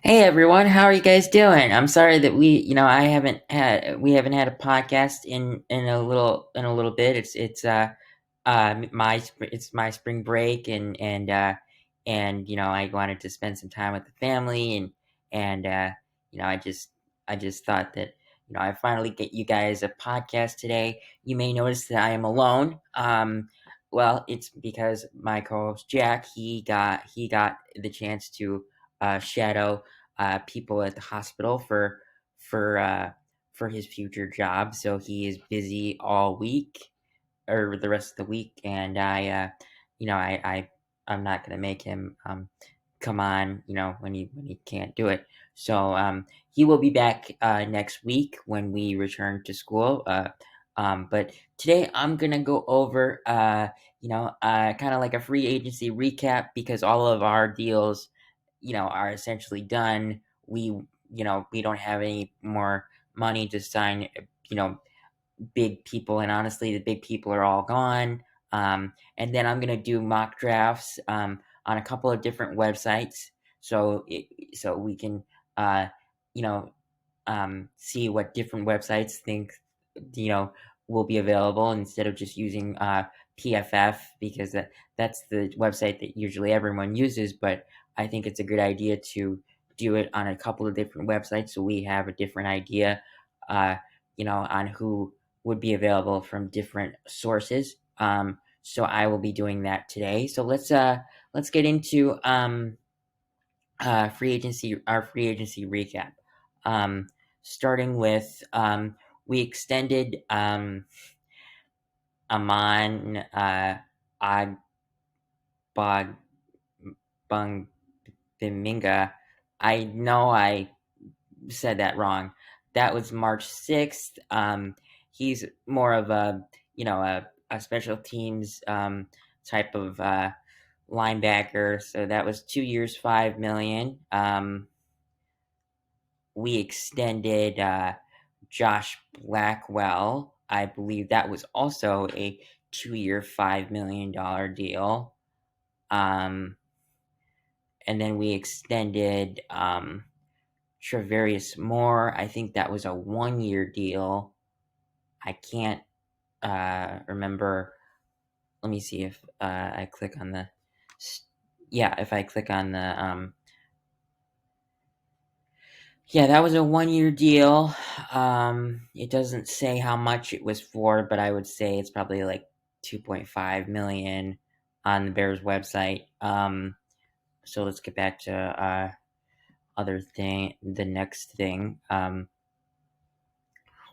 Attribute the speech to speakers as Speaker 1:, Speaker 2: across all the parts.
Speaker 1: Hey everyone, how are you guys doing? I'm sorry that we haven't had a podcast in a little bit. It's my spring break and I wanted to spend some time with the family and you know I just thought that I finally get you guys a podcast today. You may notice that I am alone. Well, it's because my co-host Jack he got the chance to shadow people at the hospital for uh, for his future job. So he is busy all week or the rest of the week, and I'm not gonna make him come on, when he can't do it. So he will be back next week when we return to school. But today I'm gonna go over kind of like a free agency recap because all of our deals are essentially done. We don't have any more money to sign, big people, and honestly, the big people are all gone. And then I'm gonna do mock drafts on a couple of different websites, so we can, uh, you know, see what different websites think, you know, will be available instead of just using PFF because that's the website that usually everyone uses. But I think it's a good idea to do it on a couple of different websites so we have a different idea, on who would be available from different sources. So I will be doing that today. So let's get into our free agency recap. Um, Starting with we extended Amon Agbogbinga. I know I said that wrong. That was March 6th. He's more of a special teams type of linebacker. So that was 2 years, 5 million. We extended Josh Blackwell. I believe that was also a 2 year, $5 million deal. Um, and then we extended Travarius Moore. I think that was a 1 year deal. I can't remember. Let me see if I click on the. Yeah, if I click on the. Yeah, that was a 1 year deal. It doesn't say how much it was for, but I would say it's probably like 2.5 million on the Bears website. So let's get back to the next thing.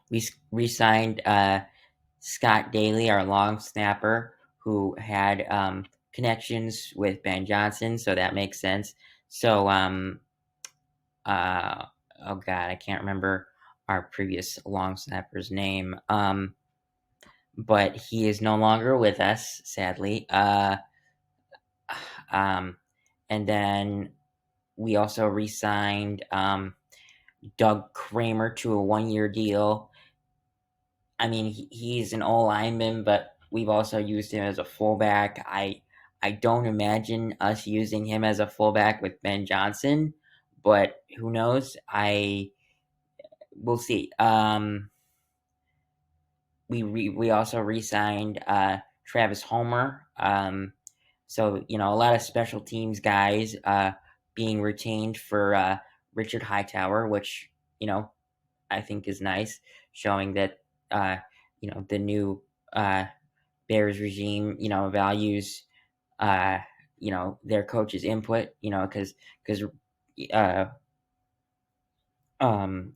Speaker 1: We re-signed Scott Daly, our long snapper, who had connections with Ben Johnson, so that makes sense. So, uh, oh god, I can't remember our previous long snapper's name, but he is no longer with us, sadly. Um, and then we also re-signed Doug Kramer to a 1 year deal. I mean, he's an O lineman, but we've also used him as a fullback. I don't imagine us using him as a fullback with Ben Johnson, but who knows? I We'll see. We also re-signed Travis Homer. So a lot of special teams guys being retained for Richard Hightower, which I think is nice, showing that uh, the new uh, Bears regime, values their coach's input, because uh,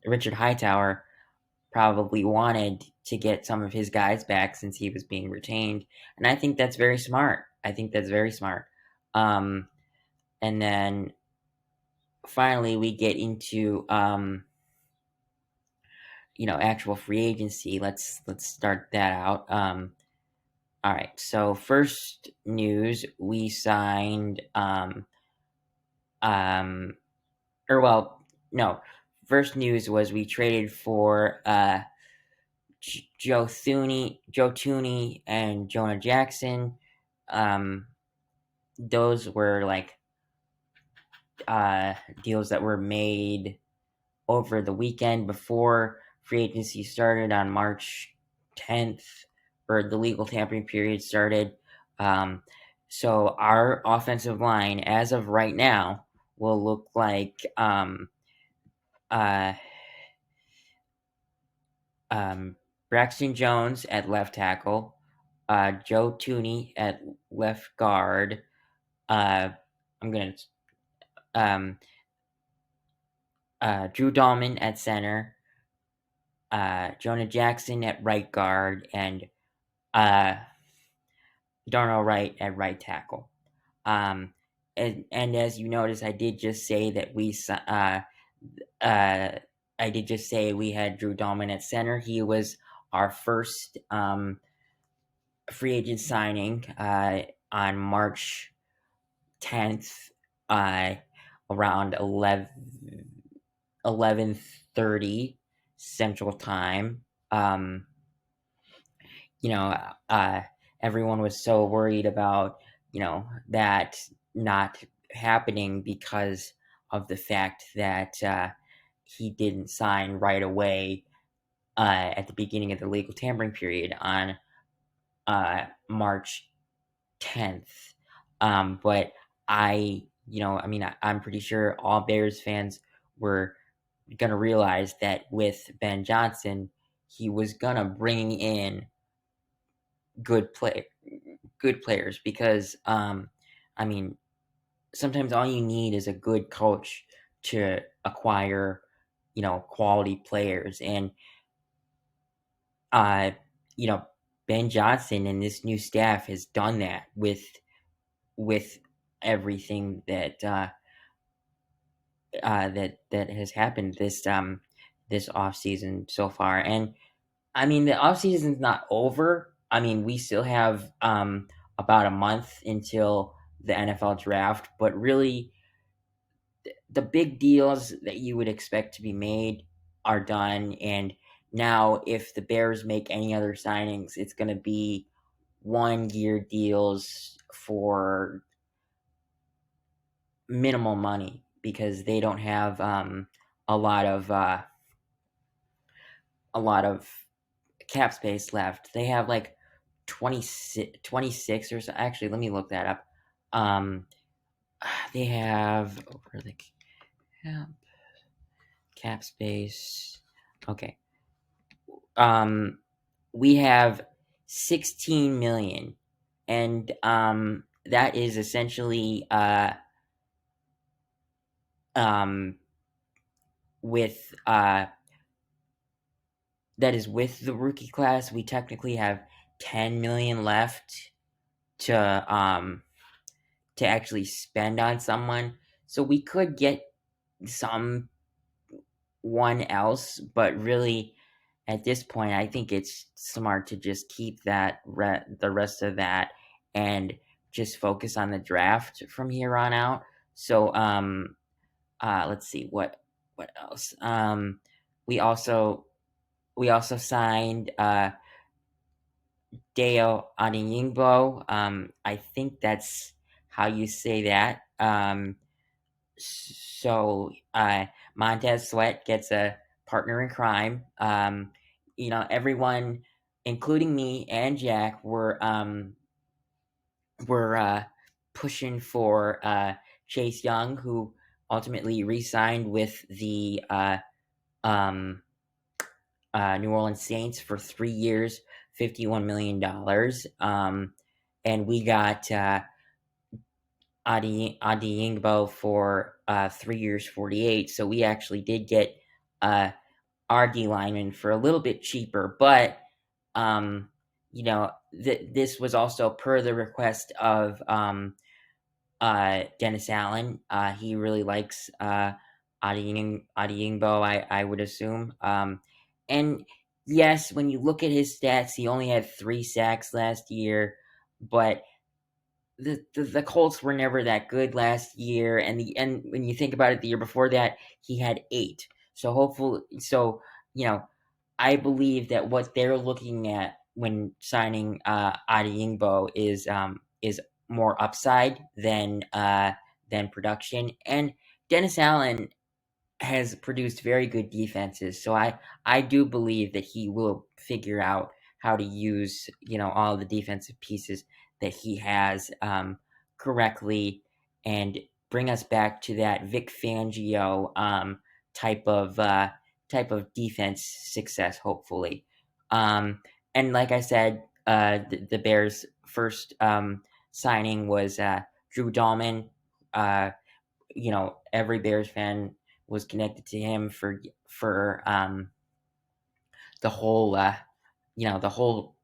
Speaker 1: Richard Hightower probably wanted to get some of his guys back since he was being retained, and I think that's very smart. I think that's very smart. Um, and then finally, we get into actual free agency. Let's start that out. All right. So first news, we signed um or well, no. First news was we traded for Joe Tooney and Jonah Jackson. Um those were like deals that were made over the weekend before free agency started on March 10th, or the legal tampering period started. Um, so our offensive line, as of right now, will look like uh, um, Braxton Jones at left tackle, Joe Thuney at left guard. I'm gonna um, Drew Dalman at center, Jonah Jackson at right guard, and uh, Darnell Wright at right tackle. Um, and as you notice, I did just say that uh, I did just say we had Drew Dalman at center. He was our first free agent signing on March 10th, uh, around 11:30 Central Time. Um, you know, everyone was so worried about, that not happening because of the fact that he didn't sign right away at the beginning of the legal tampering period on March 10th. But I'm pretty sure all Bears fans were going to realize that with Ben Johnson, he was going to bring in good play good players, because I mean sometimes all you need is a good coach to acquire quality players. And uh you know Ben Johnson and this new staff has done that with everything that has happened this off season so far. And I mean, the off season's not over. I mean, we still have about a month until the NFL draft, but really, the big deals that you would expect to be made are done. And now, if the Bears make any other signings, it's going to be 1 year deals for minimal money, because they don't have a lot of a lot of cap space left. They have like 26 or so. Actually, let me look that up. Um, they have over the cap space. Okay. We have 16 million, and that is essentially um with that is with the rookie class. We technically have 10 million left to actually spend on someone. So we could get someone else, but really at this point I think it's smart to just keep the rest of that, and just focus on the draft from here on out. So let's see what else. We also signed Dayo Odeyingbo. I think that's how you say that. So Montez Sweat gets a partner in crime. Everyone, including me and Jack, were pushing for Chase Young, who ultimately re-signed with the um, New Orleans Saints for 3 years, $51 million. And we got Odeyingbo for 3 years, 48. So we actually did get our D lineman for a little bit cheaper, but this was also per the request of Dennis Allen. He really likes Odeyingbo, I would assume. And yes, when you look at his stats, he only had 3 sacks last year, but the Colts were never that good last year, and when you think about it, the year before that he had 8. So hopefully, I believe that what they're looking at when signing Odeyingbo is more upside than production. And Dennis Allen has produced very good defenses, so I do believe that he will figure out how to use all the defensive pieces that he has correctly, and bring us back to that Vic Fangio type of type of defense success, hopefully. Um, and like I said, the Bears' first signing was Drew Dalman. Every Bears fan was connected to him for the whole the whole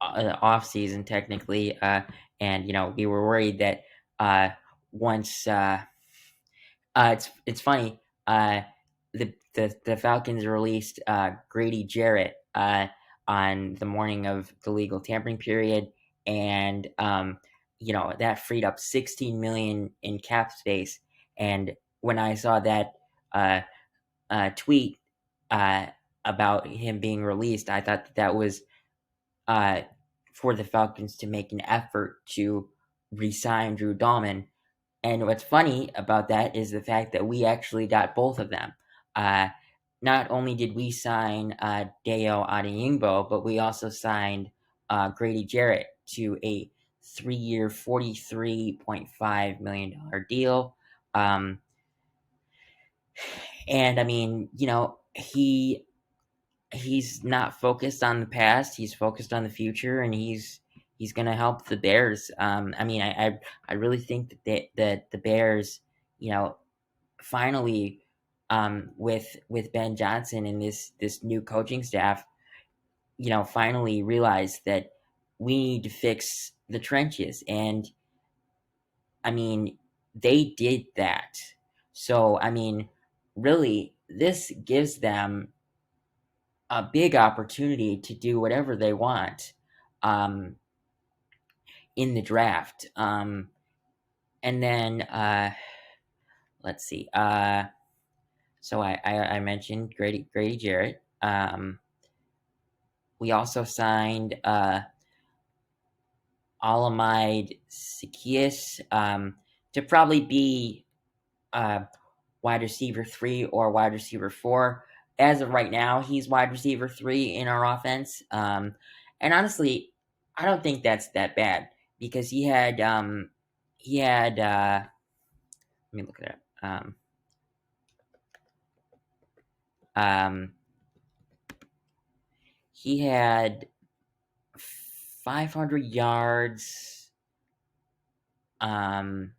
Speaker 1: off season technically, and we were worried that once it's funny, the Falcons released Grady Jarrett on the morning of the legal tampering period, and that freed up 16 million in cap space. And when I saw that uh, tweet uh, about him being released, I thought that was uh, for the Falcons to make an effort to re-sign Drew Dalman. And what's funny about that is the fact that we actually got both of them. Uh, Not only did we sign Dayo Odeyingbo, but we also signed Grady Jarrett to a 3-year, $43.5 million deal. And I mean, he's not focused on the past. He's focused on the future, and he's going to help the Bears. I mean, I really think that the Bears, finally, with Ben Johnson and this new coaching staff, finally realized that we need to fix the trenches. And I mean, they did that. So I mean, really, this gives them a big opportunity to do whatever they want um, in the draft. And then let's see. So I mentioned Grady Jarrett. We also signed Olamide Zaccheaus to probably be wide receiver 3 or wide receiver 4. As of right now, he's wide receiver 3 in our offense. And honestly, I don't think that's that bad, because he had let me look it up. Um, he had 500 yards on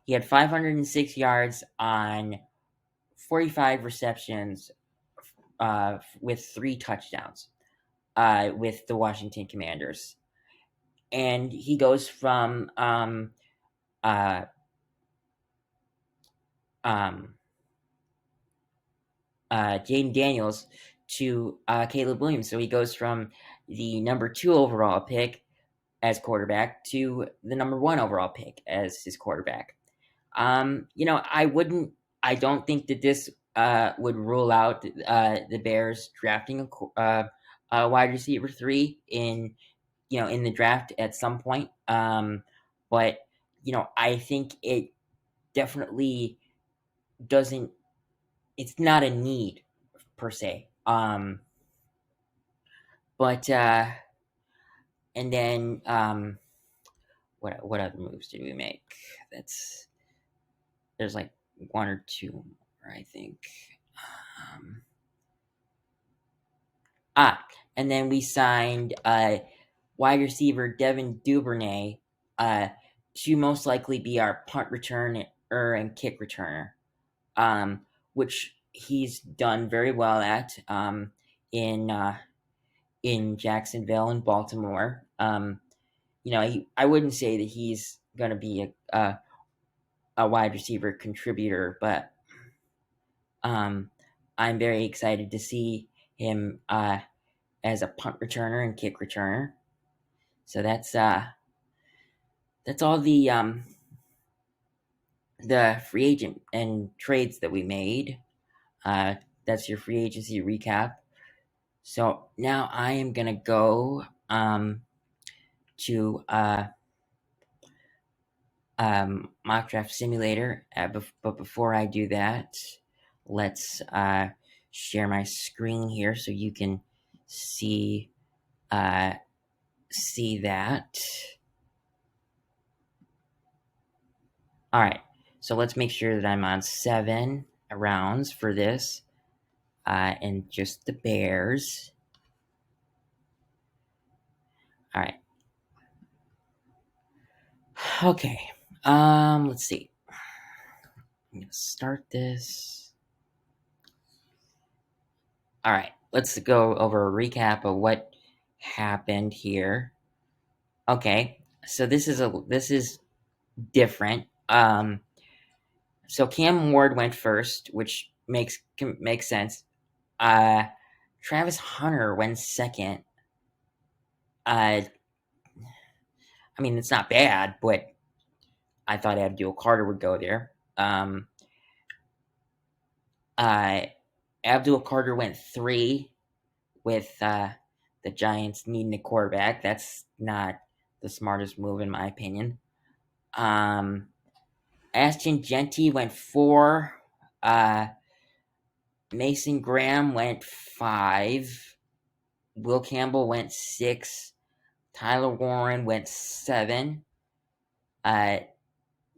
Speaker 1: he had 506 yards on 45 receptions with 3 touchdowns with the Washington Commanders. And he goes from uh, Jaden Daniels to Caleb Williams. So he goes from the number 2 overall pick as quarterback to the number 1 overall pick as his quarterback. I don't think that this would rule out the Bears drafting a wide receiver 3 in the draft at some point. But I think it definitely doesn't. It's not a need per se. But and then what other moves did we make? There's like 1 or 2 more, I think. And then we signed wide receiver Devin Duvernay to most likely be our punt returner and kick returner, which he's done very well at in Jacksonville and Baltimore. I wouldn't say that he's going to be a wide receiver contributor, but I'm very excited to see him as a punt returner and kick returner. So that's all the free agent and trades that we made. That's your free agency recap. So now I am gonna go to Mock Draft Simulator. But before I do that, let's share my screen here so you can see see that. All right, so let's make sure that I'm on 7 rounds for this, and just the Bears. All right. Okay. Let's see. I'm gonna start this. All right. Let's go over a recap of what happened here. Okay. So this is different. So Cam Ward went first, which makes sense. Travis Hunter went second. I mean, it's not bad, but I thought Abdul Carter would go there. Abdul Carter went 3 with the Giants needing a quarterback. That's not the smartest move, in my opinion. Ashton Genty went 4. Mason Graham went 5. Will Campbell went 6. Tyler Warren went 7.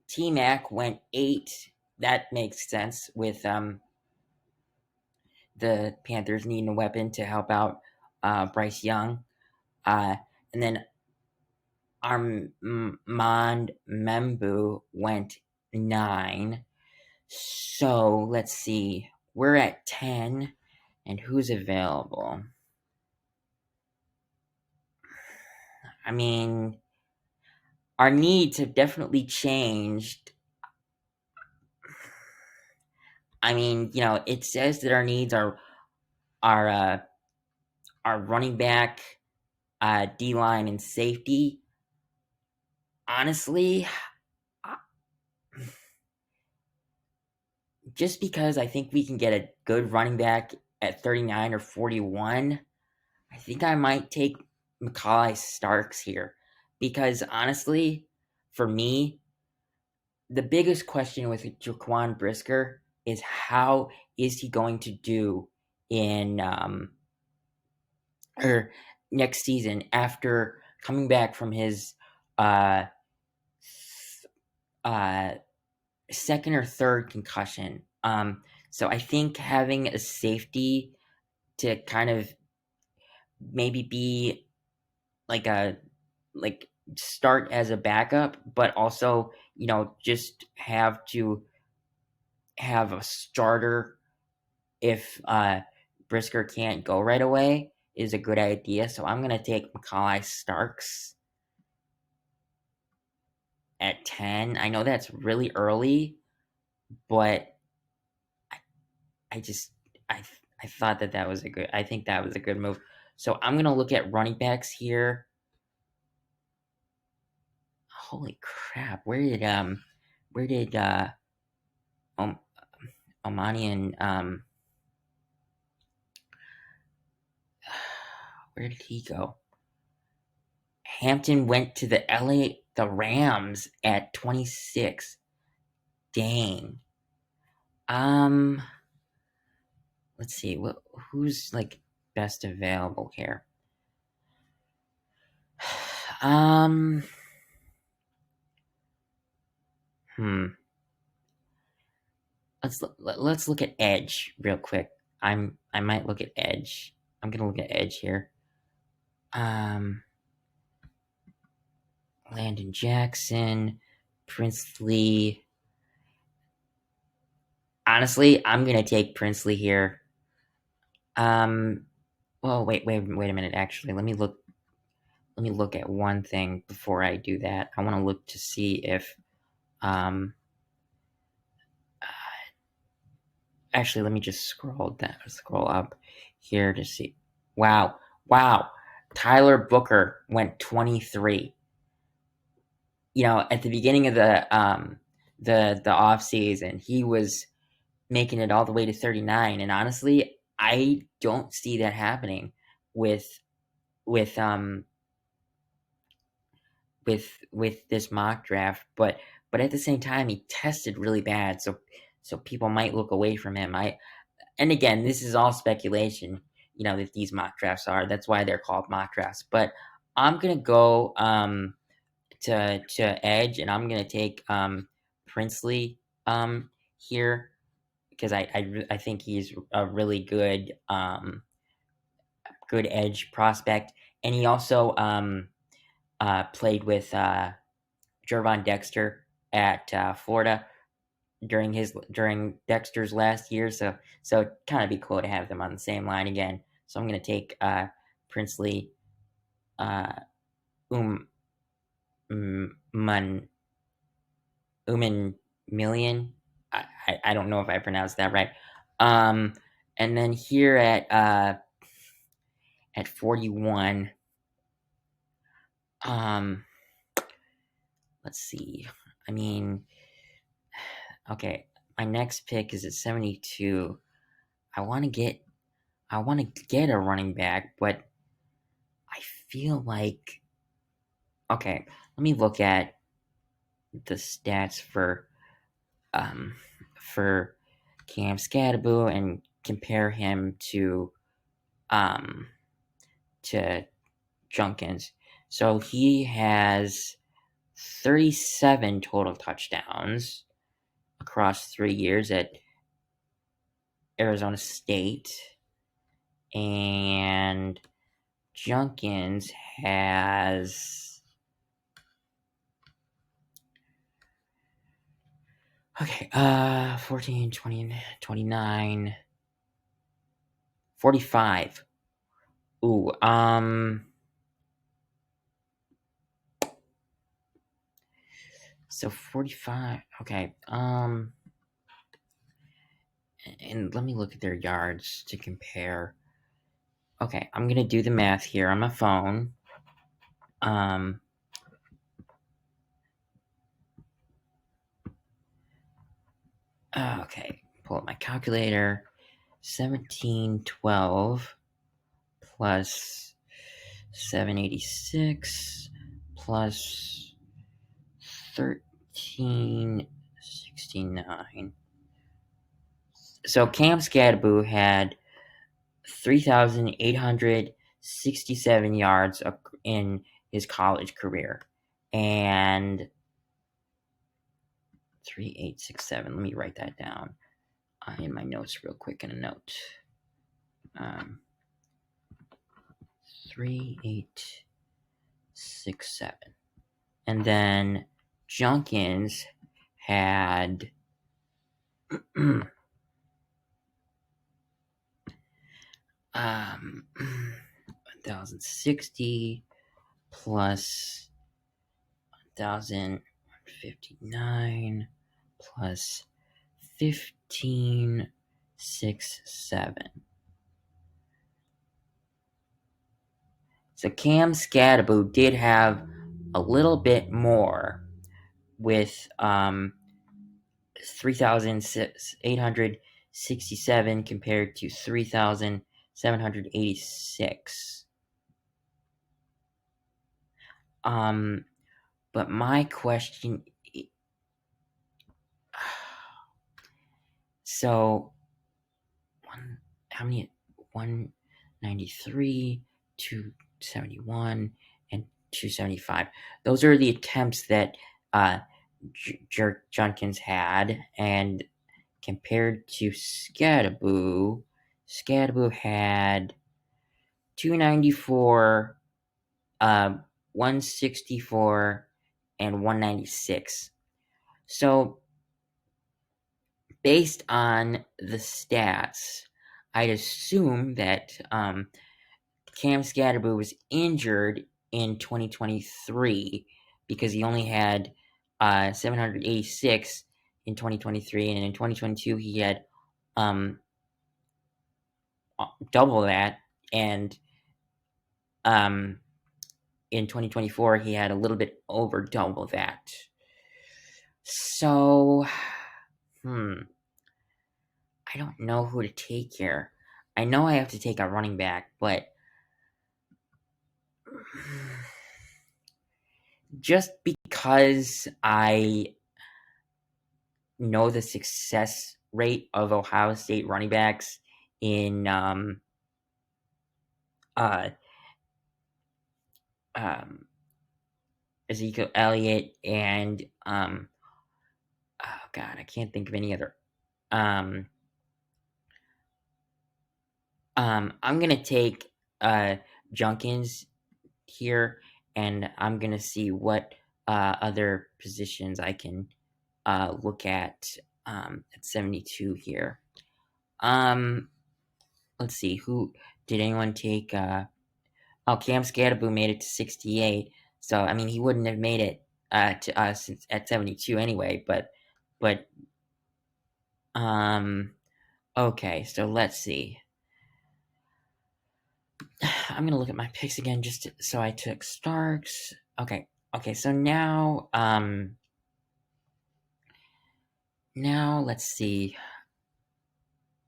Speaker 1: T-Mac went 8. That makes sense with the Panthers needing a weapon to help out Bryce Young. And then Armand Membu went 9. So let's see. We're at 10. And who's available? I mean, our needs have definitely changed. I mean, it says that our needs are running back, D-line, and safety. Honestly, just because I think we can get a good running back at 39 or 41, I think I might take Macaulay Starks here. Because honestly, for me, the biggest question with Jaquan Brisker is how is he going to do in or next season after coming back from his second or third concussion. So I think having a safety to kind of maybe be like start as a backup, but also just have to have a starter if Brisker can't go right away is a good idea. So I'm gonna take Macaulay Starks at 10. I know that's really early, but I just I thought that was a good. I think that was a good move. So I'm gonna look at running backs here. Holy crap! Where did Omani and where did he go? Hampton went to the Rams at 26. Dang. Let's see. Who's like best available here? Let's look at edge real quick. I might look at edge. I'm gonna look at edge here. Landon Jackson, Princely. Honestly, I'm gonna take Princely here. Well, wait a minute. Actually, let me look at one thing before I do that. I want to look to see if actually, let me just scroll up here to see. Wow. Tyler Booker went 23. At the beginning of the off season, he was making it all the way to 39, and honestly, I don't see that happening with with this mock draft, but at the same time he tested really bad, so people might look away from him. And again, this is all speculation, that these mock drafts are. That's why they're called mock drafts. But I'm gonna go to edge, and I'm gonna take Princely here because I think he's a really good edge prospect, and he also played with Jervon Dexter at Florida during Dexter's last year, so it'd kind of be cool to have them on the same line again. So I'm gonna take Princely uh, um Man Uman Million. I don't know if I pronounced that right. And then here at 41, let's see. I mean, okay, my next pick is at 72. I want to get a running back, but I feel like okay. Let me look at the stats for Cam Scadaboo and compare him um to Junkins. So he has 37 total touchdowns across 3 years at Arizona State, and Junkins has 14, 20, 29, 45. Ooh, so 45. Okay, and let me look at their yards to compare. Okay, I'm gonna do the math here on my phone. Okay, pull up my calculator. 1712 plus 786 plus 1369. So Cam Scadaboo had 3,867 yards in his college career. And 3867. Let me write that down in my notes real quick in a note. 3867. And then Junkins had 1,060 plus 1,059 plus 1567. So Cam Scadaboo did have a little bit more with 3,867 compared to 3,786. But my question, so how many? 193, 271, and 275. Those are the attempts that Junkins had, and compared to Scadaboo had 294, 164, and 196. So, based on the stats, I'd assume that Cam Scadaboo was injured in 2023 because he only had 786 in 2023, and in 2022 he had double that, and in 2024 he had a little bit over double that. So, I don't know who to take here. I know I have to take a running back, but just because I know the success rate of Ohio State running backs in uh, um, Ezekiel Elliott and oh god, I can't think of any other. Um, I'm gonna take Junkins here, and I'm gonna see what other positions I can look at 72 here. Um, let's see, who did anyone take? Oh, Cam Scadaboo made it to 68. So I mean, he wouldn't have made it to us at 72 anyway. But um, okay. So let's see. I'm gonna look at my picks again. So I took Starks. Okay. Okay. So now let's see.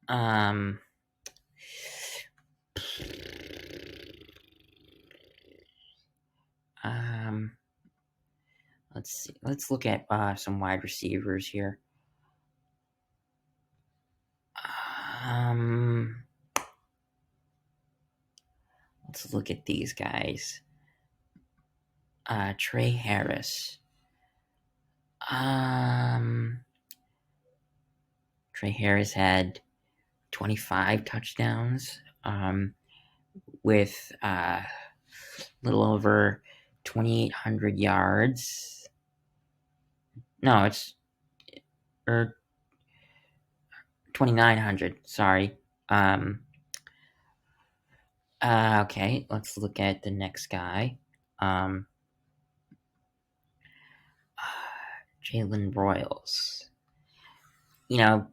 Speaker 1: Um, um, let's see. Let's look at some wide receivers here. Um, let's look at these guys. Trey Harris. Um, Trey Harris had 25 touchdowns. With a little over 2,800 yards. No, it's or 2,900. Sorry. Um, okay, let's look at the next guy. Um, Jalen Broyles.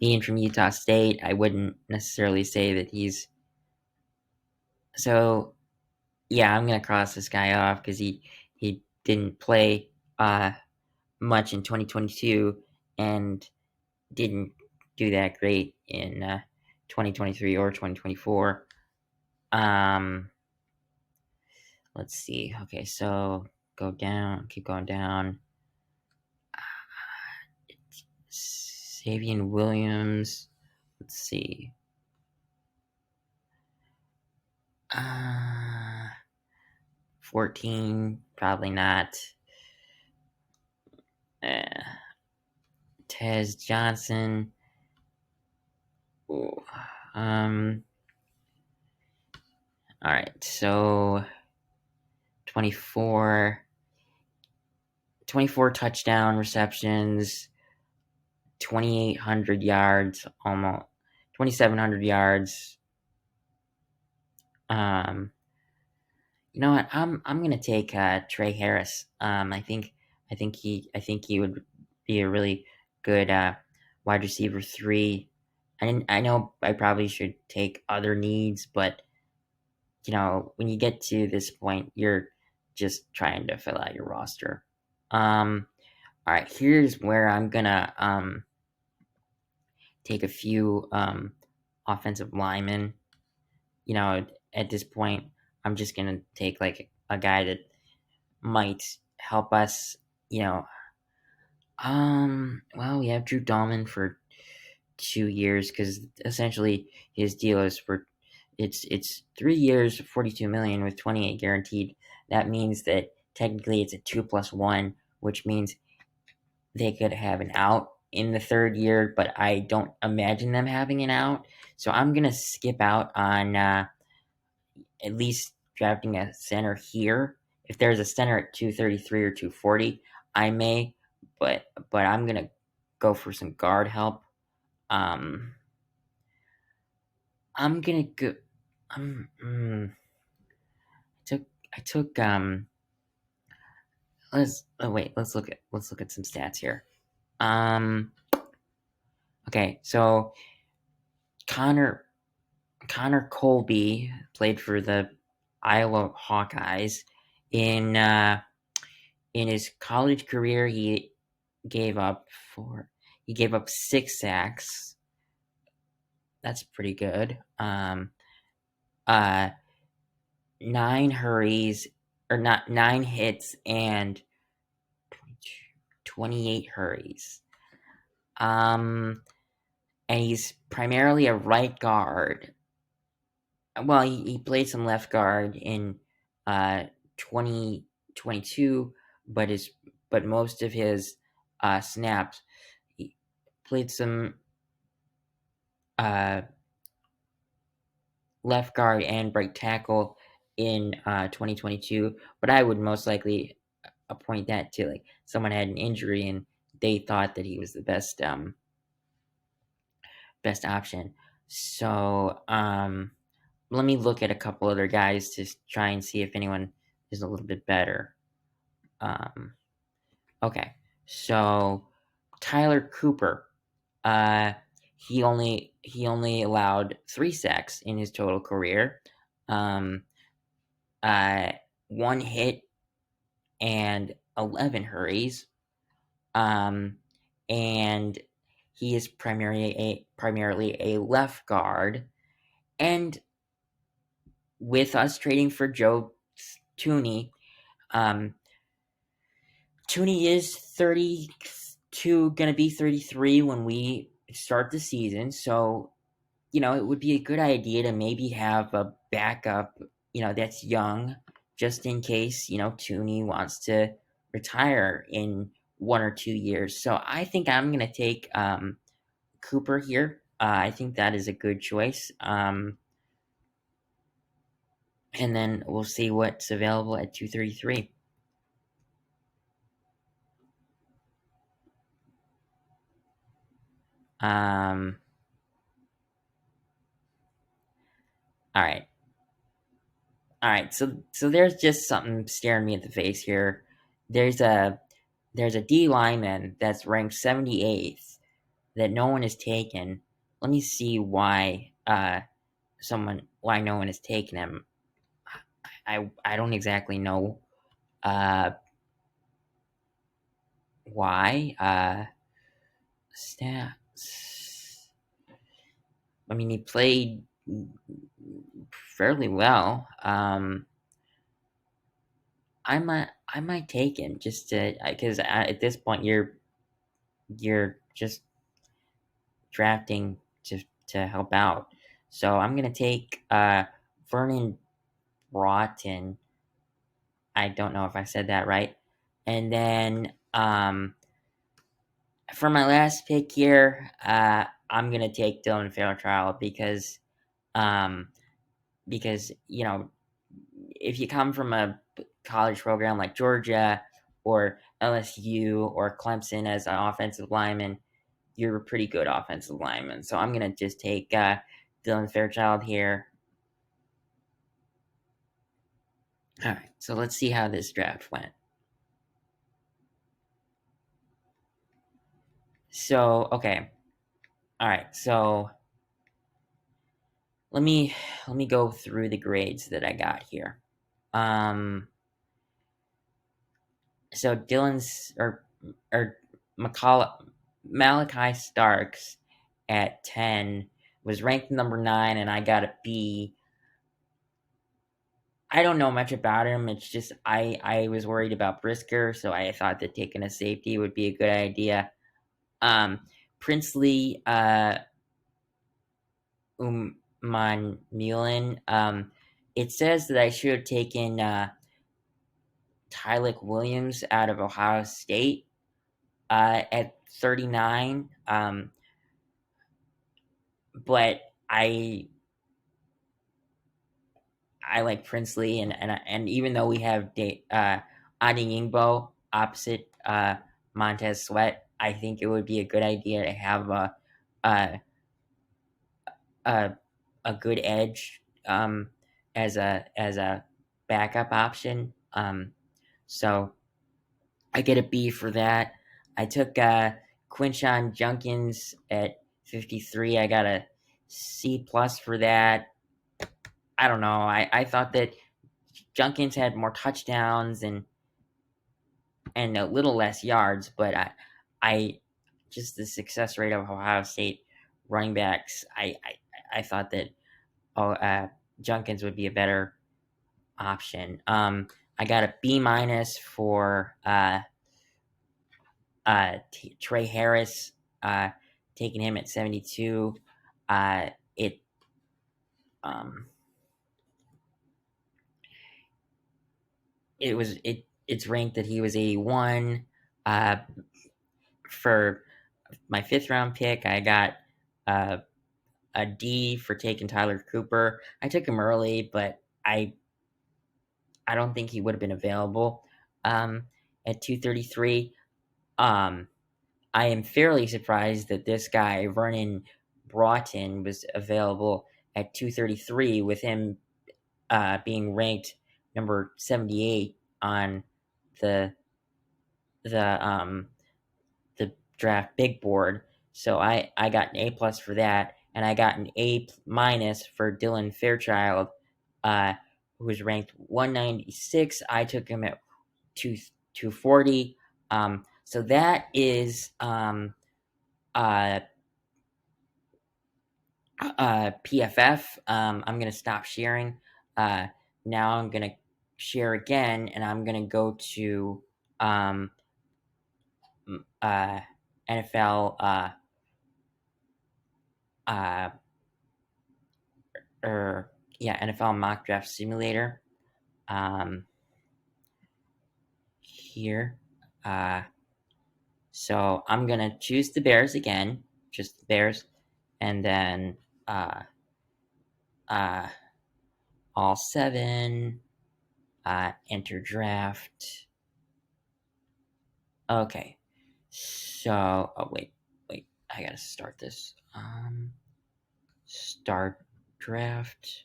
Speaker 1: Being from Utah State, I wouldn't necessarily say that he's so. Yeah, I'm gonna cross this guy off because he didn't play much in 2022 and didn't do that great in 2023 or 2024. Um, let's see. Okay, so keep going down. Savion Williams. Let's see. 14, probably not. Tez Johnson. Ooh. All right, so 24 touchdown receptions, 2,800 yards, almost 2,700 yards. You know what? I'm gonna take Trey Harris. I think he would be a really good wide receiver 3. I know I probably should take other needs, but when you get to this point, you're just trying to fill out your roster. All right, here's where I'm gonna take a few offensive linemen. At this point, I'm just gonna take like a guy that might help us. You know, well, we have Drew Dalman for 2 years because essentially his deal is for it's 3 years, 42 million with 28 guaranteed. That means that technically it's a 2+1, which means they could have an out in the third year, but I don't imagine them having an out. So I'm gonna skip out on at least drafting a center here. If there's a center at 233 or 240, I may, but I'm gonna go for some guard help. I'm gonna go. I'm. I took. Wait. Let's look at some stats here. Um. Okay. So Connor Colby played for the Iowa Hawkeyes. In his college career, gave up he gave up 6 sacks. That's pretty good. 9 hurries, or not 9 hits and 28 hurries. And he's primarily a right guard. Well, he played some left guard in 2022, but most of his snaps, he played some uh, left guard and right tackle in 2022. But I would most likely appoint that to like someone had an injury and they thought that he was the best option. So let me look at a couple other guys to try and see if anyone is a little bit better. Okay, so Tyler Cooper, uh, he only allowed 3 sacks in his total career, um, uh, 1 hit and 11 hurries, and he is primarily a left guard, and with us trading for Joe Thuney, um, Thuney is 32, gonna be 33 when we start the season. So, it would be a good idea to maybe have a backup, that's young, just in case, Thuney wants to retire in 1 or 2 years. So I think I'm gonna take Cooper here. I think that is a good choice. And then we'll see what's available at 233. All right. All right. So there's just something staring me at the face here. There's a D lineman that's ranked 78th that no one has taken. Let me see why why no one has taken him. I don't exactly know why. Stats. I mean, he played fairly well. I might take him just to because at this point you're just drafting to help out. So I'm gonna take Vernon Broughton. I don't know if I said that right. And then for my last pick here, I'm gonna take Dylan Fairchild um, because if you come from a college program like Georgia or LSU or Clemson as an offensive lineman, you're a pretty good offensive lineman. So I'm gonna just take Dylan Fairchild here. All right, so let's see how this draft went. So okay, all right. So let me go through the grades that I got here. Um, so Dylan's or Malachi Starks at 10 was ranked number 9, and I got a B. I don't know much about him. It's just I was worried about Brisker, so I thought that taking a safety would be a good idea. Princely Umman Mullen. It says that I should have taken Tylik Williams out of Ohio State at 39. But I like Princely, and even though we have Odeyingbo opposite Montez Sweat, I think it would be a good idea to have a a, a good edge as a backup option. So I get a B for that. I took Quinshon Junkins at 53. I got a C plus for that. I don't know. I thought that Junkins had more touchdowns and a little less yards, but I just the success rate of Ohio State running backs. I thought that Junkins would be a better option. I got a B minus for Trey Harris, taking him at 72. Uh, it um, it's ranked that he was 81. Uh, for my 5th round pick, I got uh, a D for taking Tyler Cooper. I took him early, but I don't think he would have been available at 233. Um, I am fairly surprised that this guy, Vernon Broughton, was available at 233 with him being ranked number 78 on the the um, the draft big board. So I got an A plus for that, and I got an A minus for Dylan Fairchild, uh, who was ranked 196. I took him at 240. So that is uh, PFF. I'm gonna stop sharing. Uh, Now I'm gonna share again, and I'm gonna go to um, NFL. Uh, or yeah, NFL mock draft simulator. Here. Uh, so I'm gonna choose the Bears again, just the Bears, and then uh, all 7. Enter draft. Okay. So, oh wait, I gotta start this. Start draft.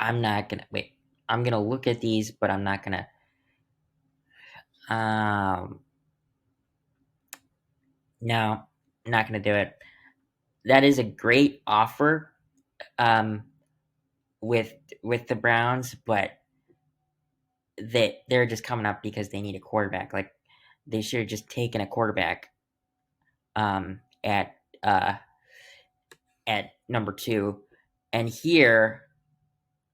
Speaker 1: I'm not gonna wait. I'm gonna look at these, but I'm not gonna. No, I'm not gonna do it. That is a great offer. Um, with the Browns, but they're just coming up because they need a quarterback. Like they should have just taken a quarterback. Um, at uh at number 2, and here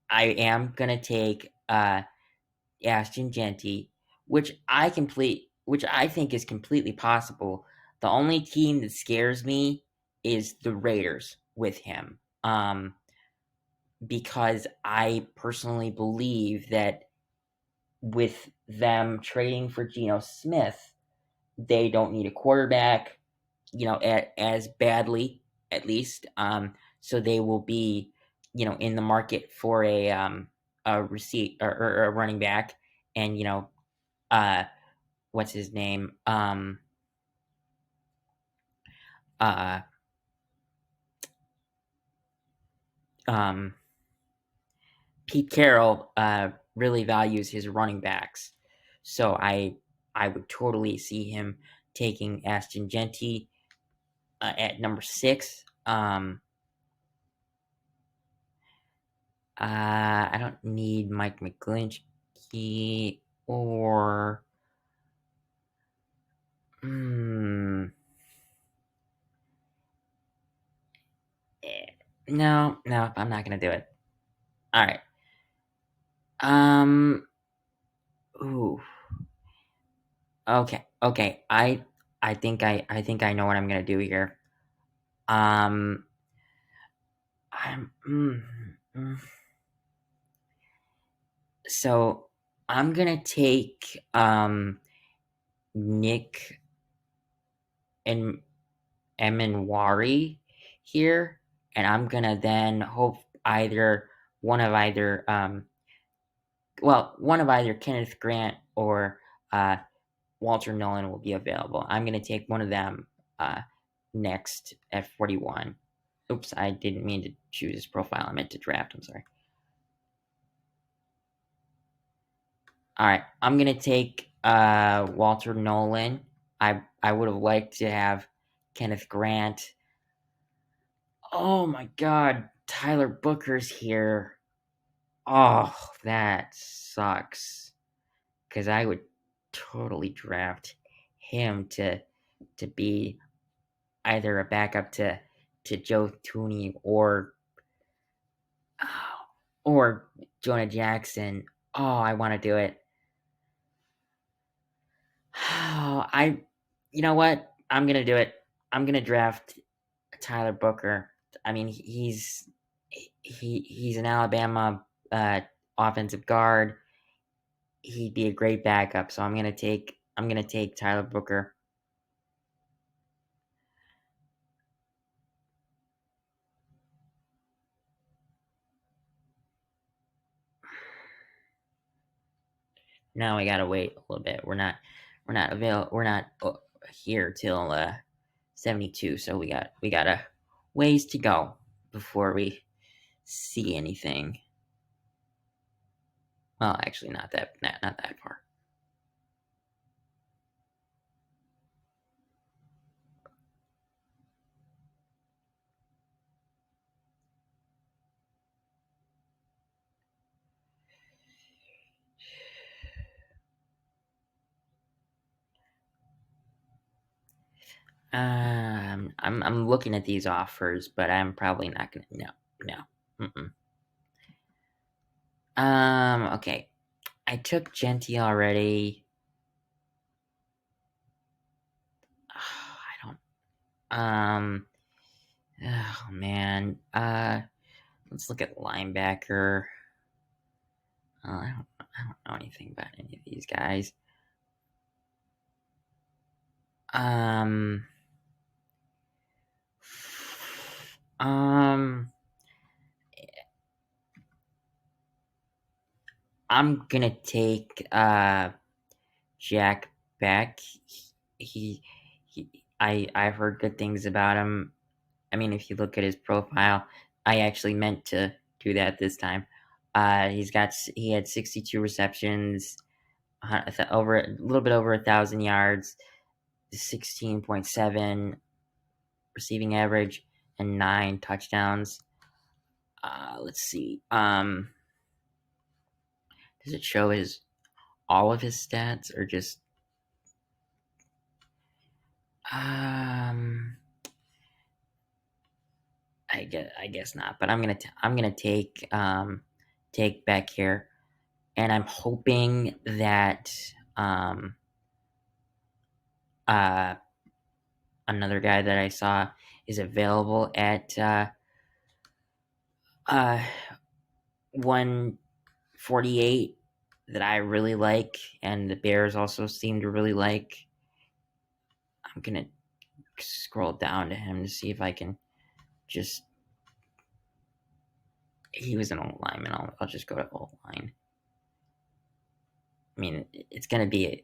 Speaker 1: I am gonna take Ashton Genty, which I think is completely possible. The only team that scares me is the Raiders with him. Because I personally believe that with them trading for Geno Smith, they don't need a quarterback, as badly, at least. So they will be, in the market for a receipt or a running back, and uh, what's his name? Uh, um, Pete Carroll really values his running backs, so I would totally see him taking Ashton Genty at number 6. I don't need Mike McGlinchey or no, I'm not gonna do it. All right. Um. Ooh. Okay. I think I know what I'm gonna do here. Um. I'm. So I'm gonna take Nick and Eminwari here, and I'm gonna then hope either one of either Kenneth Grant or uh, Walter Nolan will be available. I'm gonna take one of them next at 41. Oops, I didn't mean to choose his profile. I meant to draft. I'm sorry. All right, I'm gonna take Walter Nolan. I would have liked to have Kenneth Grant. Oh my God, Tyler Booker's here. Oh, that sucks. because I would totally draft him to be either a backup to Joe Thuney or Jonah Jackson. Oh, I want to do it. You know what? I'm gonna do it. I'm gonna draft Tyler Booker. I mean, he's an Alabama offensive guard. He'd be a great backup. So I'm gonna take Tyler Booker. Now we gotta wait a little bit. We're not here till 72. So we got a ways to go before we see anything. Well, actually, not that far. I'm looking at these offers, but I'm probably not gonna. No. Mm-mm. Okay. I took Genty already. I don't. Oh man. Let's look at linebacker. I don't know anything about any of these guys. Um. Um. I'm gonna take Jack Beck. He, I've heard good things about him. I mean, if you look at his profile, I actually meant to do that this time. He had 62 receptions, over a little bit over 1,000 yards, 16.7 receiving average, and 9 touchdowns. Let's see. Does it show his all of his stats or just um? I guess not, but I'm gonna take Beck here, and I'm hoping that um uh another guy that I saw is available at uh 148 that I really like, and the Bears also seem to really like. I'm gonna scroll down to him to see if I can just. He was an old lineman. I'll just go to old line. I mean, it's gonna be.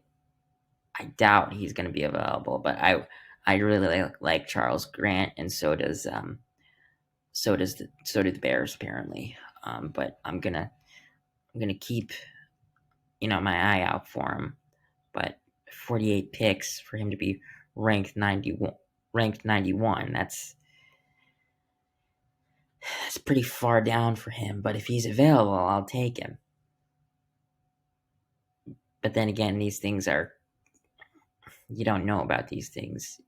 Speaker 1: I doubt he's gonna be available, but I really like Charles Grant, and so do the Bears apparently. But I'm gonna keep my eye out for him. But 48 picks for him to be ranked 91. That's pretty far down for him. But if he's available, I'll take him. But then again, these things are you don't know about these things.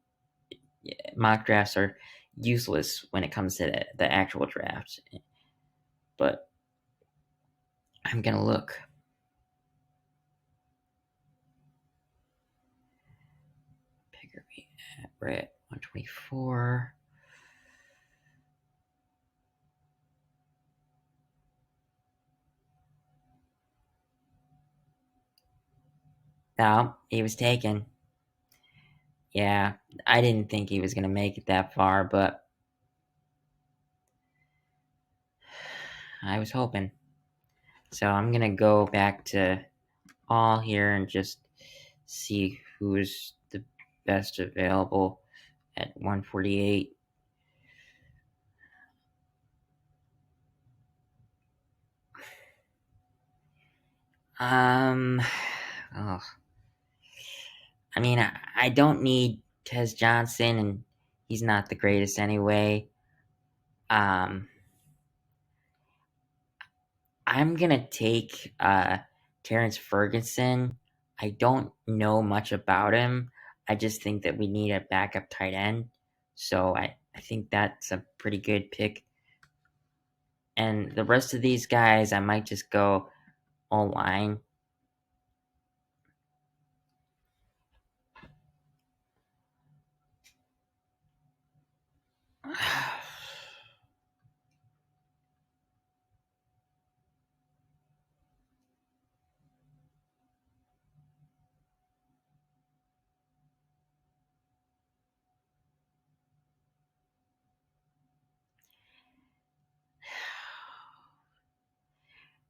Speaker 1: Mock drafts are useless when it comes to the actual draft. But I'm gonna look. Piggery we're at 124. No, he was taken. Yeah, I didn't think he was gonna make it that far, but I was hoping. So I'm gonna go back to all here and just see who's the best available at 148. Um, oh, I mean, I don't need Tez Johnson, and he's not the greatest anyway. Um, I'm gonna take Terrence Ferguson I don't know much about him. I just think that we need a backup tight end. So I think that's a pretty good pick. And the rest of these guys, I might just go online.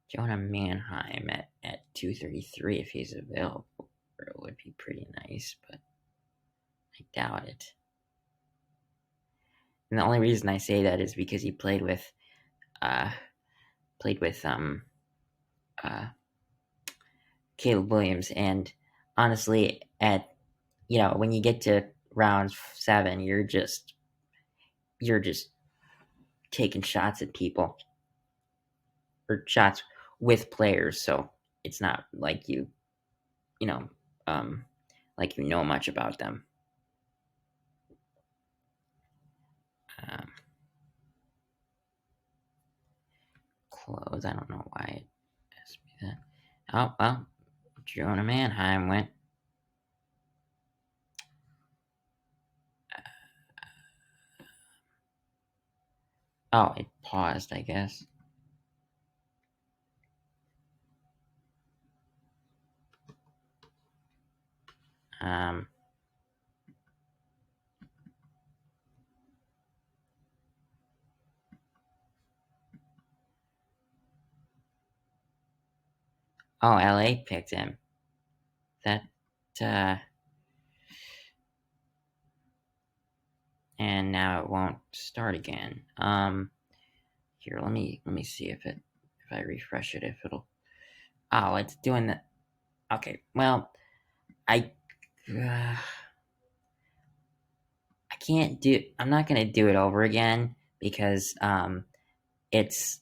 Speaker 1: Jonah Mannheim at 233 if he's available would be pretty nice, but I doubt it. And the only reason I say that is because he played with uh uh Caleb Williams, and honestly, at when you get to round 7, you're just taking shots at people or shots with players, so it's not like you know um like you know much about them. Um, Close. I don't know why it asked me that. Oh well, Jonah Mannheim went. Oh, it paused, I guess. Um, oh, LA picked him. That, uh, and now it won't start again. Here, let me see if I refresh it, if it'll. Oh, it's doing that. Okay, well, I, uh, I can't do. I'm not gonna do it over again because it's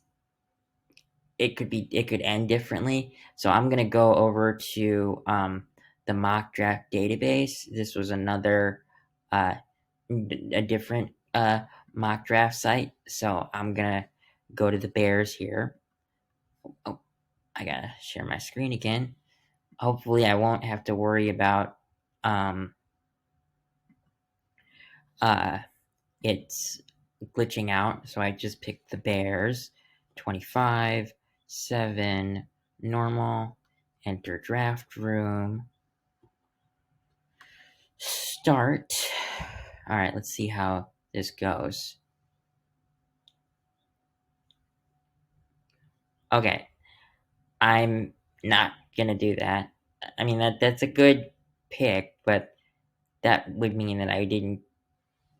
Speaker 1: it could end differently. So I'm gonna go over to the mock draft database. This was another uh, a different mock draft site. So I'm gonna go to the Bears here. Oh, I gotta share my screen again. Hopefully, I won't have to worry about um, uh, it's glitching out. So I just picked the Bears. 25, 7, normal, enter draft room, start. All right, let's see how this goes. Okay, I'm not gonna do that. I mean that's a good pick, but that would mean that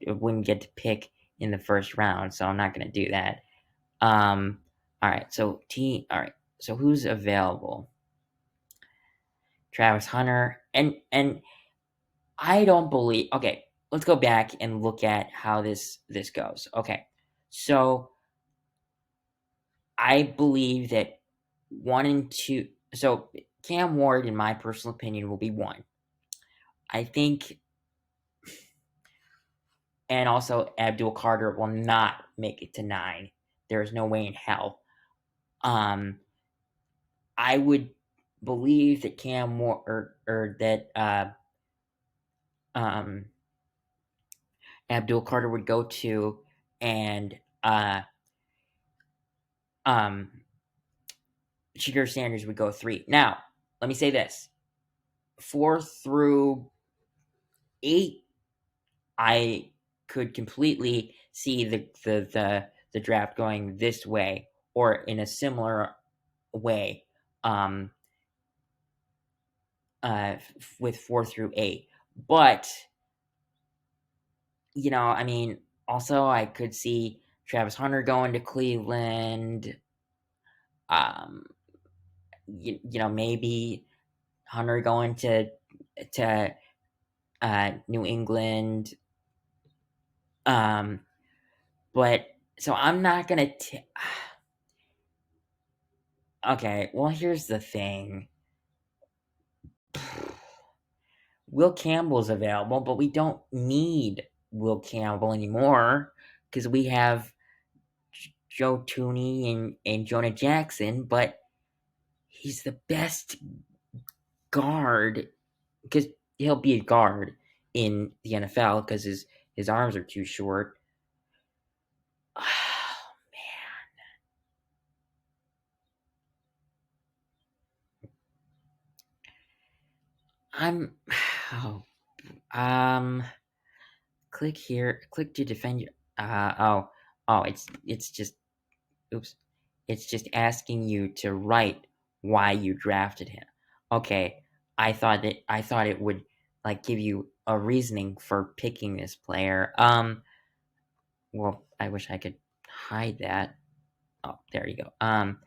Speaker 1: wouldn't get to pick in the first round, so I'm not gonna do that. All right, so all right, so who's available? Travis Hunter, and I don't believe. Okay, let's go back and look at how this goes. Okay, so I believe that 1 and 2. So Cam Ward, in my personal opinion, will be 1. I think, and also Abdul Carter will not make it to 9. There is no way in hell. I would believe that Cam Ward or that um Abdul Carter would go to, and um Shedeur Sanders would go 3. Now, let me say this: 4 through 8, I could completely see the draft going this way or in a similar way, um, with 4 through 8. But I mean, also I could see Travis Hunter going to Cleveland. Um, maybe Hunter going to New England. Um, but so I'm not gonna. Okay, well here's the thing. Will Campbell's available, but we don't need Will Campbell anymore because we have Joe Thuney and Jonah Jackson, but he's the best guard because he'll be a guard in the NFL because his arms are too short. Oh, man. Oh, um, click here, click to defend your, it's just, oops, it's just asking you to write why you drafted him. Okay, I thought it would like give you a reasoning for picking this player. Well, I wish I could hide that. Oh, there you go. I'm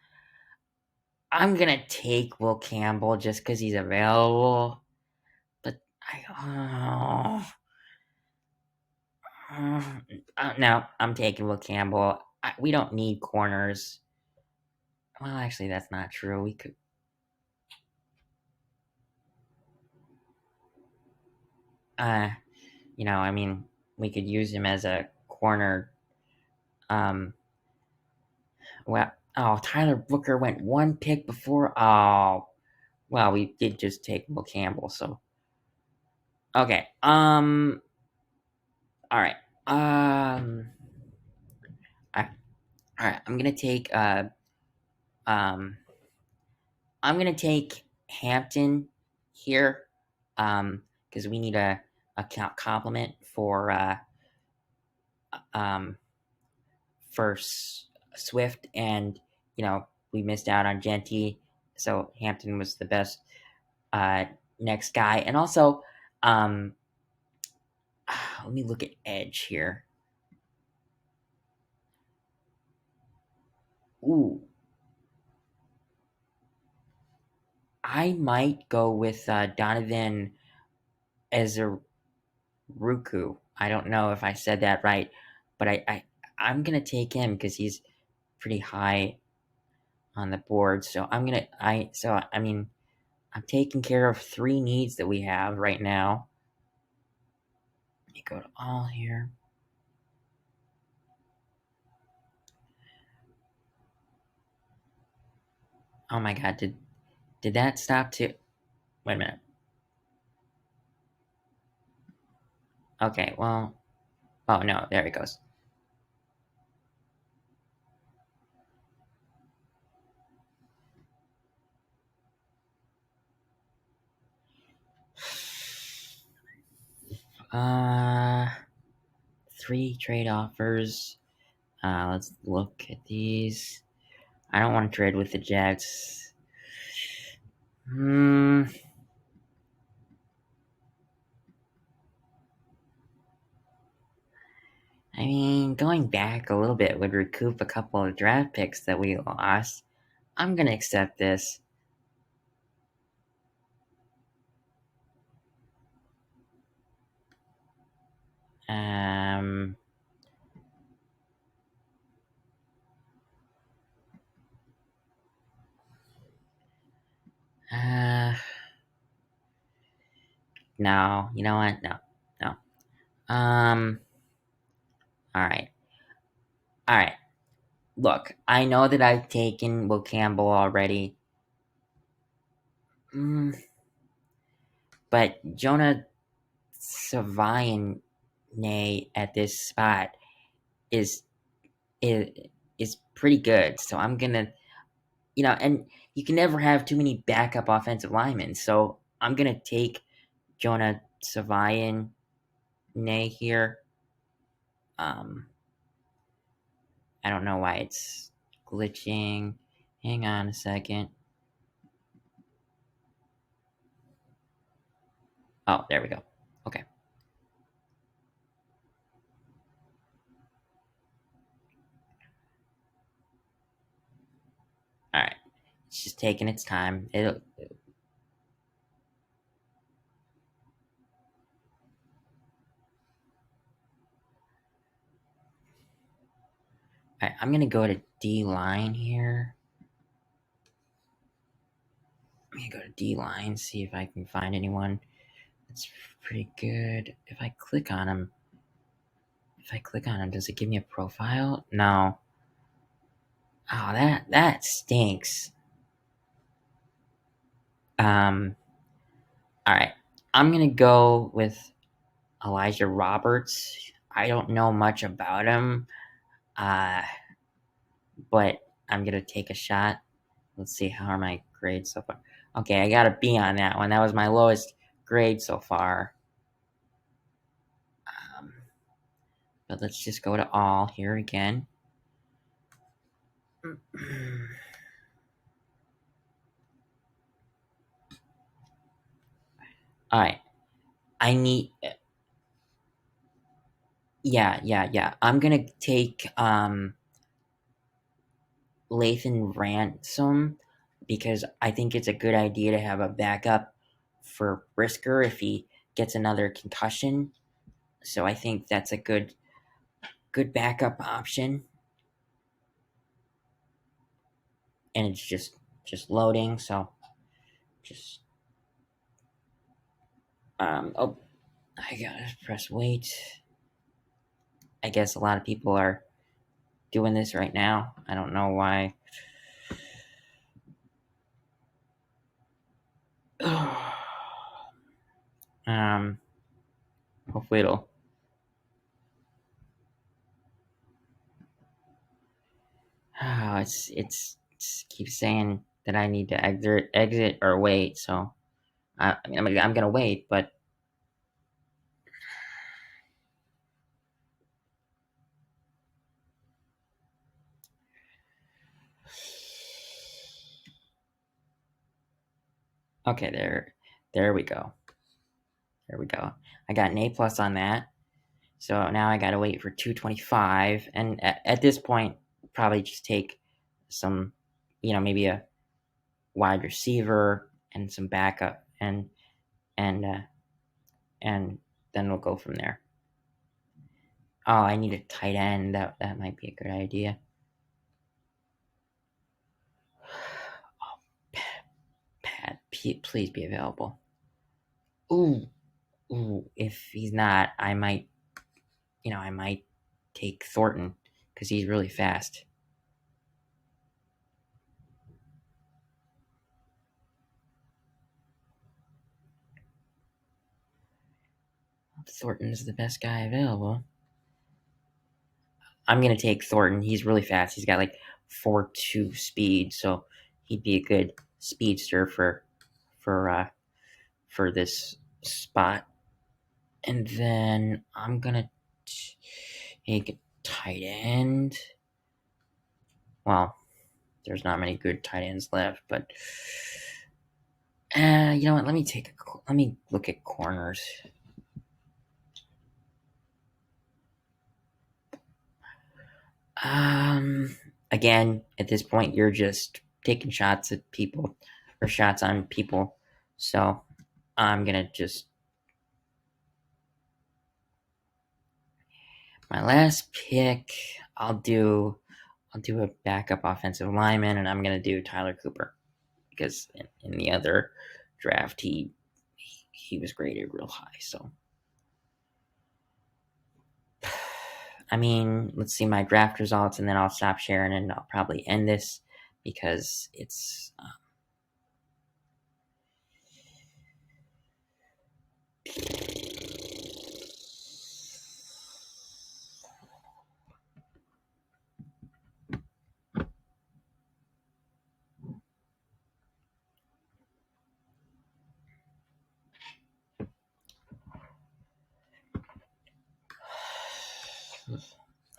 Speaker 1: gonna take Will Campbell just because he's available, but no, I'm taking Will Campbell. We don't need corners. Well, actually, that's not true. We could, uh, I mean, we could use him as a corner. Um, well, oh, Tyler Booker went one pick before. Oh, well, we did just take Will Campbell, so okay. All right. All right. All right. Um, I'm gonna take Hampton here, because we need a compliment um for Swift, and we missed out on Genty, so Hampton was the best uh next guy, and also um let me look at edge here. Ooh, I might go with Donovan Ezeruku. I don't know if I said that right, but I'm gonna take him because he's pretty high on the board. So I mean, I'm taking care of 3 needs that we have right now. Let me go to all here. Oh my god, did that stop too? Wait a minute. Okay, well, oh no, there it goes. Uh, 3 trade offers. Let's look at these. I don't want to trade with the Jets. I mean, going back a little bit would recoup a couple of draft picks that we lost. I'm gonna accept this. Um, uh, no, you know what? No, no. Um, alright. Alright. Look, I know that I've taken Will Campbell already. Mm, but Jonah Savine at this spot is is is pretty good. So I'm gonna, and you can never have too many backup offensive linemen. So I'm gonna take Jonah Savine here. Um, I don't know why it's glitching. Hang on a second. Oh, there we go. Okay. All right. It's just taking its time. All right, I'm gonna go to D line here. I'm gonna go to D line, see if I can find anyone. It's pretty good. If I click on him, does it give me a profile? No. Oh, that stinks. All right. I'm gonna go with Elijah Roberts. I don't know much about him, uh, but I'm gonna take a shot. Let's see, how are my grades so far? Okay, I got a B on that one. That was my lowest grade so far. Um, but let's just go to all here again. All right. I need. Yeah. I'm gonna take Lathan Ransom because I think it's a good idea to have a backup for Brisker if he gets another concussion. So I think that's a good backup option. And it's just loading, so just oh, I gotta press wait. I guess a lot of people are doing this right now. I don't know why. Hopefully it'll. Oh, it's keeps saying that I need to exit or wait. So I'm gonna wait, but okay, there we go. There we go. I got an A plus on that. So now I gotta wait for 225, and at this point, probably just take some, maybe a wide receiver and some backup, and and then we'll go from there. Oh, I need a tight end. That might be a good idea. Oh, Pat, please be available. Ooh, If he's not, I might take Thornton because he's really fast. Thornton's the best guy available. I'm gonna take Thornton. He's really fast. He's got like 4.2 speed, so he'd be a good speedster for uh for this spot. And then I'm gonna take a tight end. Well, there's not many good tight ends left, but you know what? Let me look at corners. Again, at this point, you're just taking shots at people or shots on people. So I'm gonna just my last pick. I'll do a backup offensive lineman, and I'm gonna do Tyler Cooper because in the other draft he was graded real high. So I mean, let's see my draft results, and then I'll stop sharing, and I'll probably end this because it's.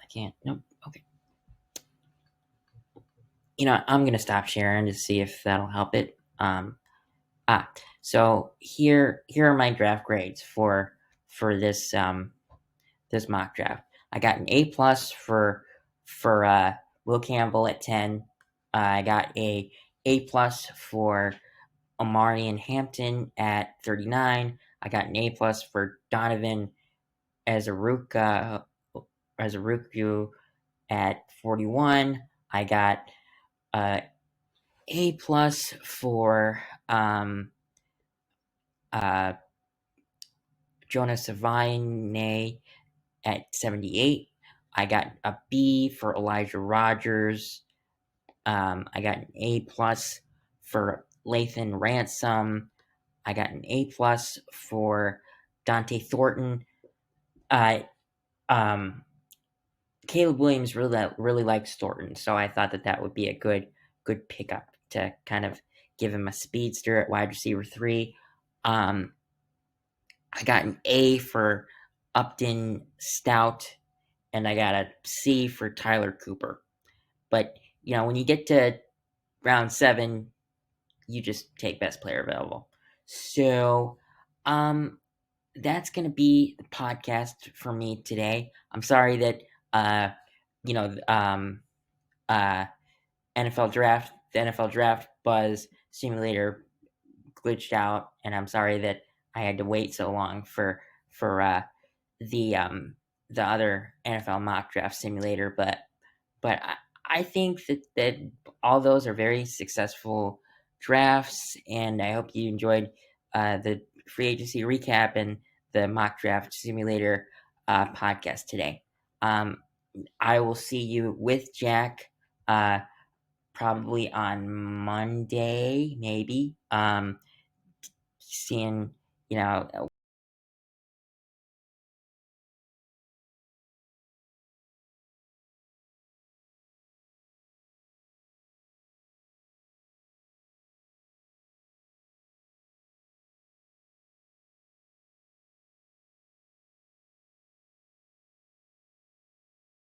Speaker 1: I can't. Nope. Okay. I'm gonna stop sharing to see if that'll help it. So here are my draft grades for this mock draft. I got an A plus for Will Campbell at 10. I got A plus for Amari and Hampton at 39. I got an A plus for Donovan Azaruka Azaruku at 41. I got A plus for uh, Jonah at 78. I got a B for Elijah Rogers. I got an A plus for Lathan Ransom. I got an A plus for Dante Thornton. Uh, um, Caleb Williams really likes Thornton, so I thought that would be a good pickup to kind of give him a speedster at wide receiver 3. I got an A for Upton Stout, and I got a C for Tyler Cooper. But when you get to round 7, you just take best player available. So, that's going to be the podcast for me today. I'm sorry that you know uh the NFL draft buzz simulator glitched out, and I'm sorry that I had to wait so long for the the other NFL mock draft simulator, but I think that all those are very successful drafts, and I hope you enjoyed the free agency recap and the mock draft simulator podcast today. I will see you with Jack probably on Monday, maybe. Seeing